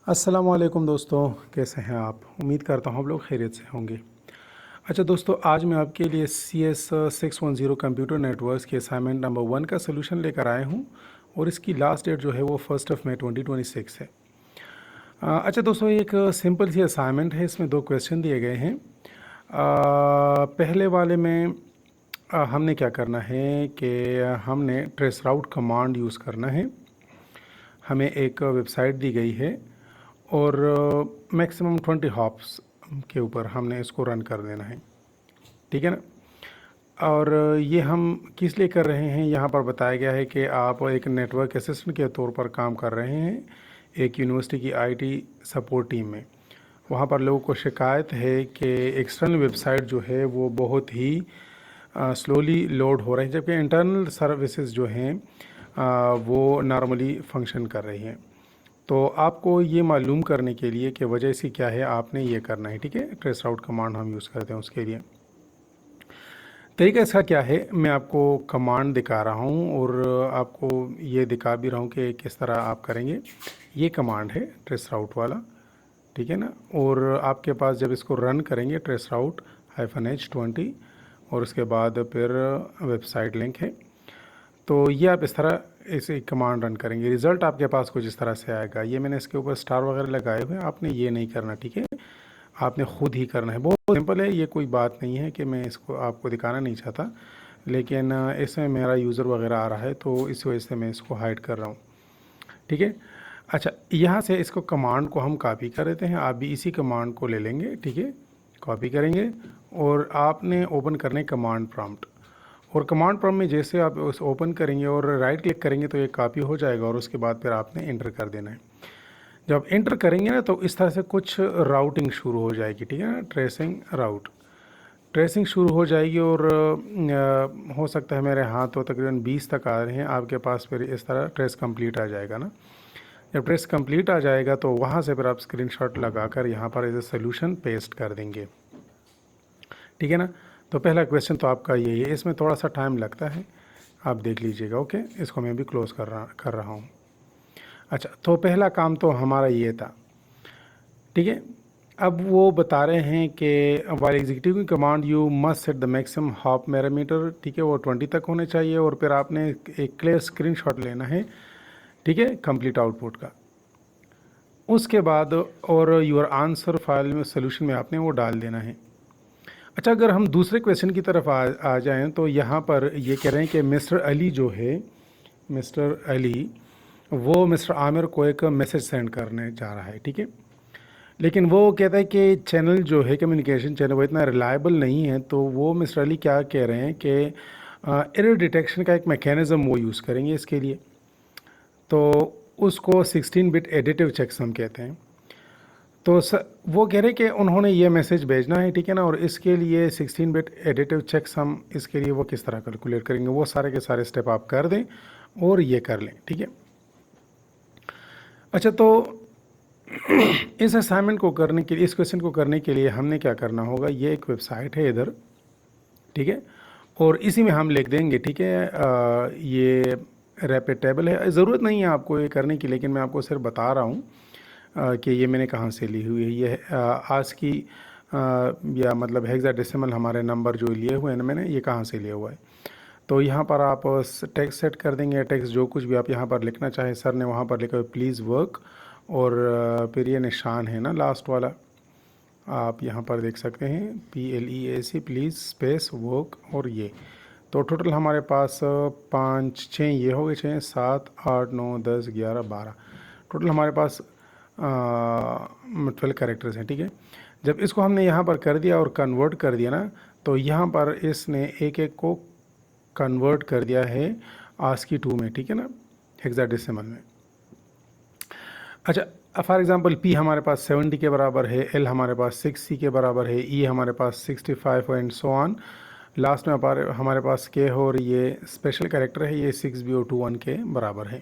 अस्सलाम वालेकुम दोस्तों, कैसे हैं आप? उम्मीद करता हूँ आप लोग खैरियत से होंगे। अच्छा दोस्तों, आज मैं आपके लिए CS610 कंप्यूटर नेटवर्क्स के असाइनमेंट नंबर 1 का सलूशन लेकर आया हूँ और इसकी लास्ट डेट जो है वो 1 मई 2026 है। अच्छा दोस्तों, एक सिंपल सी असाइनमेंट है। इसमें 2 क्वेश्चन दिए गए हैं। पहले वाले में हमने क्या करना है कि हमने ट्रेस राउट कमांड यूज़ करना है। हमें एक वेबसाइट दी गई है और मैक्सिमम 20 हॉप्स के ऊपर हमने इसको रन कर देना है, ठीक है ना। और ये हम किस लिए कर रहे हैं, यहाँ पर बताया गया है कि आप एक नेटवर्क असिस्टेंट के तौर पर काम कर रहे हैं एक यूनिवर्सिटी की आईटी सपोर्ट टीम में। वहाँ पर लोगों को शिकायत है कि एक्सटर्नल वेबसाइट जो है वो बहुत ही स्लोली लोड हो रही है, जबकि इंटरनल सर्विसेज जो हैं वो नॉर्मली फंक्शन कर रही हैं। तो आपको ये मालूम करने के लिए कि वजह इसकी क्या है, आपने ये करना है, ठीक है। ट्रेस राउट कमांड हम यूज़ करते हैं उसके लिए। तरीका इसका क्या है, मैं आपको कमांड दिखा रहा हूँ और आपको ये दिखा भी रहा हूँ कि किस तरह आप करेंगे। ये कमांड है ट्रेस राउट वाला, ठीक है ना। और आपके पास जब इसको रन करेंगे ट्रेस राउट -H20 और उसके बाद फिर वेबसाइट लिंक है, तो ये आप इस तरह इसे कमांड रन करेंगे, रिज़ल्ट आपके पास कुछ इस तरह से आएगा। ये मैंने इसके ऊपर स्टार वगैरह लगाए हुए हैं, आपने ये नहीं करना, ठीक है। आपने ख़ुद ही करना है, बहुत सिंपल है, ये कोई बात नहीं है कि मैं इसको आपको दिखाना नहीं चाहता, लेकिन इसमें मेरा यूज़र वगैरह आ रहा है तो इस वजह से मैं इसको हाइड कर रहा हूँ, ठीक है। अच्छा, यहाँ से इसको कमांड को हम कॉपी कर देते हैं। आप भी इसी कमांड को ले लेंगे, ठीक है, कॉपी करेंगे और आपने ओपन करने कमांड प्रॉम्प्ट। और कमांड प्रॉम्प्ट में जैसे आप उस ओपन करेंगे और राइट क्लिक करेंगे तो ये कॉपी हो जाएगा और उसके बाद फिर आपने इंटर कर देना है। जब इंटर करेंगे ना तो इस तरह से कुछ राउटिंग शुरू हो जाएगी, ठीक है ना। ट्रेसिंग शुरू हो जाएगी और हो सकता है मेरे हाथ तो तकरीबन 20 तक आ रहे हैं आपके पास। फिर इस तरह ट्रेस कंप्लीट आ जाएगा ना। जब ट्रेस कंप्लीट आ जाएगा तो वहाँ से फिर आप स्क्रीनशॉट लगाकर यहाँ पर एज ए सोल्यूशन पेस्ट कर देंगे, ठीक है ना। तो पहला क्वेश्चन तो आपका यही है, इसमें थोड़ा सा टाइम लगता है, आप देख लीजिएगा। ओके, इसको मैं भी क्लोज़ कर रहा हूँ। अच्छा, तो पहला काम तो हमारा ये था, ठीक है। अब वो बता रहे हैं कि while executing command you must set the maximum hop parameter, ठीक है, वो 20 तक होने चाहिए और फिर आपने एक क्लियर स्क्रीनशॉट लेना है, ठीक है, कंप्लीट आउटपुट का। उसके बाद और योर आंसर फाइल में सोल्यूशन में आपने वो डाल देना है। अच्छा, अगर हम दूसरे क्वेश्चन की तरफ आ जाएं तो यहाँ पर ये कह रहे हैं कि मिस्टर अली जो है, मिस्टर अली वो मिस्टर आमिर को एक मैसेज सेंड करने जा रहा है, ठीक है। लेकिन वो कहता है कि चैनल जो है, कम्युनिकेशन चैनल, वो इतना रिलायबल नहीं है। तो वो मिस्टर अली क्या कह रहे हैं कि एरर डिटेक्शन का एक मैकेनिज़्म वो यूज़ करेंगे इसके लिए। तो उसको 16 बिट एडिटिव चेक्स हम कहते हैं। तो वो कह रहे हैं कि उन्होंने ये मैसेज भेजना है, ठीक है ना। और इसके लिए 16 बिट एडिटिव चेक्स हम इसके लिए वो किस तरह कैलकुलेट करेंगे, वो सारे के सारे स्टेप आप कर दें और ये कर लें, ठीक है। अच्छा, तो इस असाइनमेंट को करने के लिए, इस क्वेश्चन को करने के लिए हमने क्या करना होगा, ये एक वेबसाइट है इधर, ठीक है, और इसी में हम लिख देंगे, ठीक है। ये रैपिड टेबल है, ज़रूरत नहीं है आपको ये करने की, लेकिन मैं आपको सिर्फ बता रहा हूँ कि ये मैंने कहाँ से ली हुई है। ये आज की या मतलब हेक्साडेसिमल हमारे नंबर जो लिए हुए हैं ना मैंने, ये कहाँ से लिया हुआ है। तो यहाँ पर आप टेक्स्ट सेट कर देंगे, टेक्स्ट जो कुछ भी आप यहाँ पर लिखना चाहें। सर ने वहाँ पर लिखा हुआ प्लीज़ वर्क, और फिर ये निशान है ना लास्ट वाला, आप यहाँ पर देख सकते हैं PLEAC, प्लीज़ स्पेस वर्क, और ये तो टोटल हमारे पास 5 6 ये हो गए, 6 7 8 9 10 11 12, टोटल हमारे पास 12 कैरेक्टर्स हैं, ठीक है। जब इसको हमने यहाँ पर कर दिया और कन्वर्ट कर दिया ना, तो यहाँ पर इसने एक एक को कन्वर्ट कर दिया है ASCII 2 में, ठीक है ना, हेक्साडेसिमल में। अच्छा, फॉर एग्जांपल P हमारे पास 70 के बराबर है, L हमारे पास 6C के बराबर है, E हमारे पास 65 एंड सो ऑन। लास्ट में हमारे पास K हो और ये स्पेशल कैरेक्टर है, ये 6B021 के बराबर है,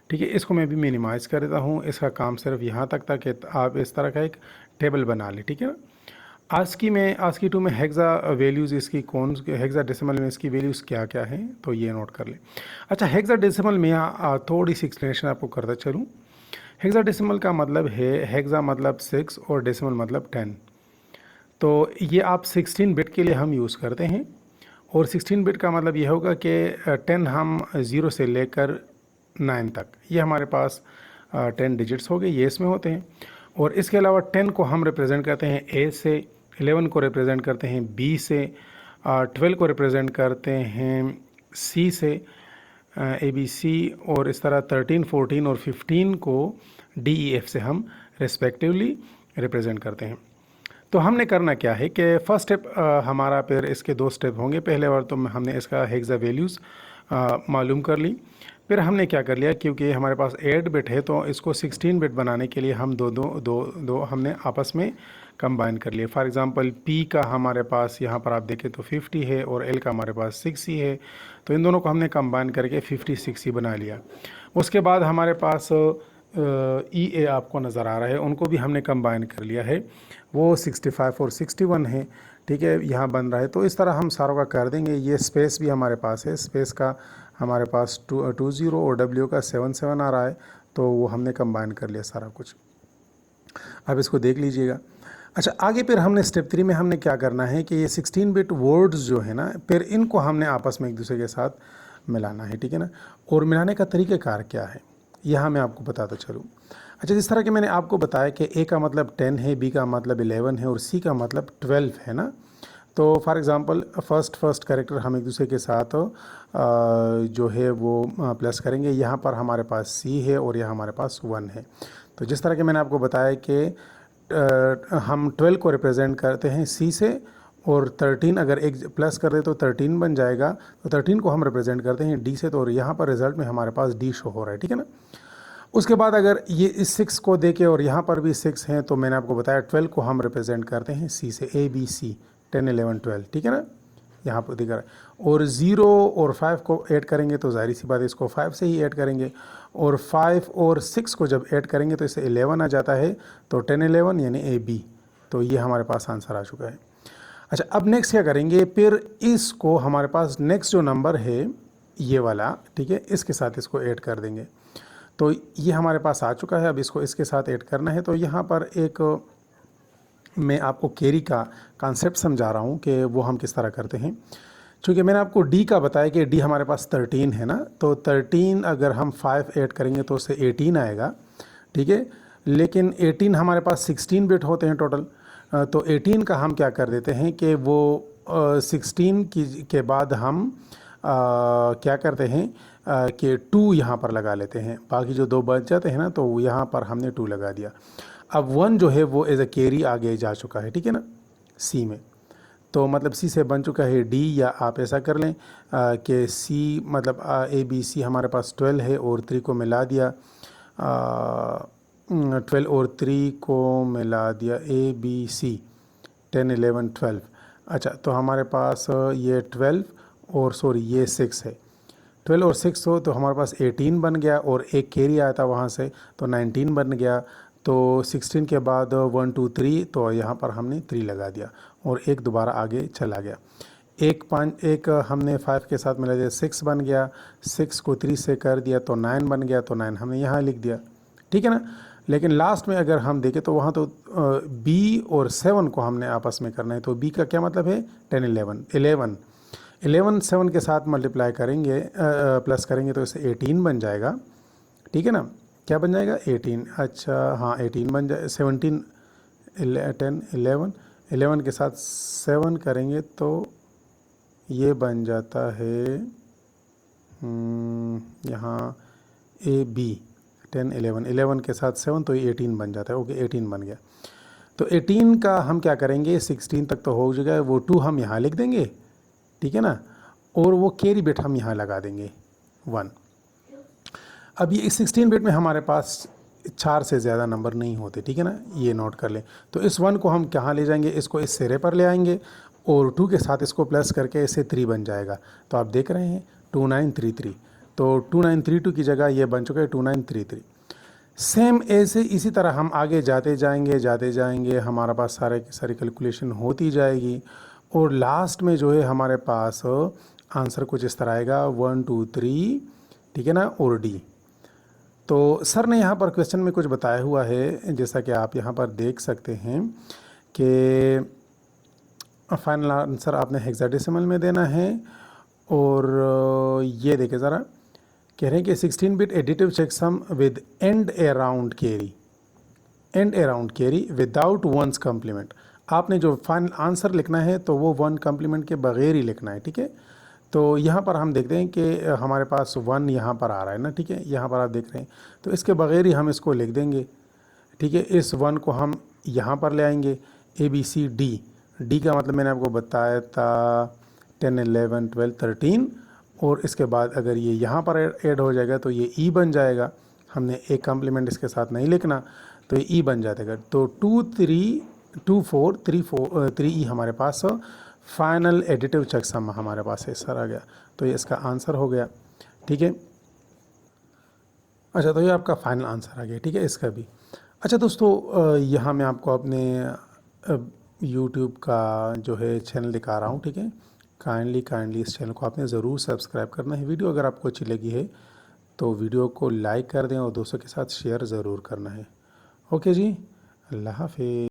ठीक है। इसको मैं भी मिनिमाइज़ कर देता हूँ। इसका काम सिर्फ यहाँ तक था कि आप इस तरह का एक टेबल बना लें, ठीक है ना। ASCII 2 में हेक्सा वैल्यूज़ इसकी कौन, हेक्साडेसिमल में इसकी वैल्यूज़ क्या क्या हैं, तो ये नोट कर लें। अच्छा, हेक्साडेसिमल में थोड़ी सी एक्सप्लेनेशन आपको करता चलूँ हेक्साडेसिमल का मतलब है, हेक्सा मतलब 6 और डेसिमल मतलब 10। तो ये आप 16 बिट के लिए हम यूज़ करते हैं, और 16 बिट का मतलब ये होगा कि 10 हम 0 से लेकर 9 तक, ये हमारे पास 10 डिजिट्स हो गए, ये इसमें होते हैं। और इसके अलावा 10 को हम रिप्रेजेंट करते हैं ए से, 11 को रिप्रेजेंट करते हैं बी से, 12 को रिप्रेजेंट करते हैं सी से, ए बी सी, और इस तरह 13, 14 और 15 को डी ई एफ से हम रिस्पेक्टिवली रिप्रेजेंट करते हैं। तो हमने करना क्या है कि फर्स्ट स्टेप हमारा, फिर इसके दो स्टेप होंगे। पहले बार तो हमने इसका हेक्सा वैल्यूज़ मालूम कर ली। फिर हमने क्या कर लिया, क्योंकि हमारे पास 8 बिट है तो इसको 16 बिट बनाने के लिए हम दो हमने आपस में कंबाइन कर लिए। फॉर एग्जांपल पी का हमारे पास यहाँ पर आप देखें तो 50 है, और एल का हमारे पास 6 ही है, तो इन दोनों को हमने कंबाइन करके 56 ही बना लिया। उसके बाद हमारे पास ई ए आपको नज़र आ रहा है, उनको भी हमने कंबाइन कर लिया है, वो 65 और 61 है, ठीक है, यहाँ बन रहा है। तो इस तरह हम सारों का कर देंगे। ये स्पेस भी हमारे पास है, स्पेस का हमारे पास 20 और डब्ल्यू का 77 आ रहा है, तो वो हमने कंबाइन कर लिया सारा कुछ। अब इसको देख लीजिएगा। अच्छा, आगे फिर हमने स्टेप 3 में हमने क्या करना है कि ये 16 बिट वर्ड्स जो है ना, फिर इनको हमने आपस में एक दूसरे के साथ मिलाना है, ठीक है ना। और मिलाने का तरीक़ाकार क्या है, यहाँ मैं आपको बताता चलूँ। अच्छा, जिस तरह कि मैंने आपको बताया कि ए का मतलब 10 है, बी का मतलब 11 है और सी का मतलब 12 है ना। तो फॉर एग्ज़ाम्पल फर्स्ट कैरेक्टर हम एक दूसरे के साथ जो है वो प्लस करेंगे। यहाँ पर हमारे पास सी है और यहाँ हमारे पास 1 है। तो जिस तरह कि मैंने आपको बताया कि हम 12 को रिप्रेजेंट करते हैं सी से, और 13 अगर एक प्लस कर दे तो 13 बन जाएगा, तो 13 को हम रिप्रेजेंट करते हैं डी से, तो और यहाँ पर रिजल्ट में हमारे पास डी शो हो रहा है, ठीक है ना। उसके बाद अगर ये इस 6 को देखे और यहाँ पर भी 6 हैं, तो मैंने आपको बताया 12 को हम रिप्रेजेंट करते हैं सी से, ए बी सी, 10 11 12, ठीक है ना, यहाँ पर दिख रहा है। और 0 और 5 को ऐड करेंगे तो जाहिर सी बात है इसको 5 से ही ऐड करेंगे, और 5 और 6 को जब ऐड करेंगे तो इससे 11 आ जाता है, तो 10 11 यानी ए बी। तो ये हमारे पास आंसर आ चुका है। अच्छा, अब नेक्स्ट क्या करेंगे, फिर इसको हमारे पास नेक्स्ट जो नंबर है ये वाला, ठीक है, इसके साथ इसको ऐड कर देंगे। तो ये हमारे पास आ चुका है, अब इसको इसके साथ ऐड करना है। तो यहाँ पर एक मैं आपको कैरी का कॉन्सेप्ट समझा रहा हूँ कि वो हम किस तरह करते हैं। चूँकि मैंने आपको डी का बताया कि डी हमारे पास 13 है ना, तो 13 अगर हम 5 ऐड करेंगे तो उससे 18 आएगा, ठीक है। लेकिन 18 हमारे पास 16 बिट होते हैं टोटल, तो 18 का हम क्या कर देते हैं कि वो 16 के बाद हम क्या करते हैं कि 2 यहाँ पर लगा लेते हैं, बाकी जो 2 बच जाते हैं ना, तो यहाँ पर हमने 2 लगा दिया। अब 1 जो है वो एज अ कैरी आगे जा चुका है, ठीक है ना, सी में। तो मतलब सी से बन चुका है डी, या आप ऐसा कर लें कि सी मतलब ए बी सी हमारे पास 12 है और 3 को मिला दिया, 12 और 3 को मिला दिया, ए बी सी 10 11 12। अच्छा, तो हमारे पास ये 12 और सॉरी ये 6 है, 12 और 6 हो तो हमारे पास 18 बन गया, और एक कैरी आया था वहाँ से तो 19 बन गया। तो 16 के बाद 1 2 3, तो यहाँ पर हमने 3 लगा दिया और एक दोबारा आगे चला गया। एक हमने 5 के साथ मिला दिया, 6 बन गया, 6 को 3 से कर दिया तो 9 बन गया, तो 9 हमने यहाँ लिख दिया, ठीक है ना। लेकिन लास्ट में अगर हम देखें तो वहाँ तो बी और 7 को हमने आपस में करना है। तो बी का क्या मतलब है, 10 11 11 7 के साथ मल्टीप्लाई करेंगे, प्लस करेंगे तो इससे 18 बन जाएगा, ठीक है ना। क्या बन जाएगा, 18। अच्छा हाँ, 18 बन जाए, 17 10 11 11 के साथ 7 करेंगे तो ये बन जाता है यहाँ ए बी 10 11 11 के साथ 7, तो ये 18 बन जाता है। ओके, 18 बन गया। तो 18 का हम क्या करेंगे, 16 तक तो हो जाएगा, वो 2 हम यहाँ लिख देंगे, ठीक है ना, और वो कैरी बिट हम यहाँ लगा देंगे 1। अब ये 16 बिट में हमारे पास 4 से ज़्यादा नंबर नहीं होते, ठीक है ना, ये नोट कर लें। तो इस 1 को हम कहाँ ले जाएंगे, इसको इस सिरे पर ले आएंगे और 2 के साथ इसको प्लस करके इससे 3 बन जाएगा। तो आप देख रहे हैं 2933, तो 2932 की जगह ये बन चुका है 2933। सेम ऐसे इसी तरह हम आगे जाते जाएंगे, हमारा पास सारी कैलकुलेशन होती जाएगी, और लास्ट में जो है हमारे पास आंसर कुछ इस तरह आएगा 1 2 3, ठीक है ना, और डी। तो सर ने यहाँ पर क्वेश्चन में कुछ बताया हुआ है, जैसा कि आप यहाँ पर देख सकते हैं कि फाइनल आंसर आपने हेक्साडेसिमल में देना है। और ये देखिए ज़रा, कह रहे हैं कि 16 bit additive checksum with end around carry without ones complement. आपने जो फाइनल आंसर लिखना है तो वो वन कम्प्लीमेंट के बगैर ही लिखना है, ठीक है। तो यहाँ पर हम देखते हैं कि हमारे पास वन यहाँ पर आ रहा है ना, ठीक है, यहाँ पर आप देख रहे हैं, तो इसके बगैर ही हम इसको लिख देंगे, ठीक है। इस वन को हम यहाँ पर ले आएंगे, ABCD, डी का मतलब मैंने आपको बताया था 10, 11, 12, 13, और इसके बाद अगर ये यहाँ पर ऐड हो जाएगा तो ये E बन जाएगा। हमने एक कम्प्लीमेंट इसके साथ नहीं लिखना, तो ये E बन जाएगा। तो 2, 3, 2, 4, 3E हमारे पास फाइनल एडिटिव चेकसम हमारे पास है, सर आ गया, तो ये इसका आंसर हो गया, ठीक है। अच्छा, तो ये आपका फाइनल आंसर आ गया, ठीक है, इसका भी। अच्छा दोस्तों, यहाँ मैं आपको अपने यूट्यूब का जो है चैनल दिखा रहा हूँ, ठीक है। काइंडली इस चैनल को आपने ज़रूर सब्सक्राइब करना है। वीडियो अगर आपको अच्छी लगी है तो वीडियो को लाइक कर दें और दोस्तों के साथ शेयर ज़रूर करना है। ओके जी, अल्लाह हाफिज़।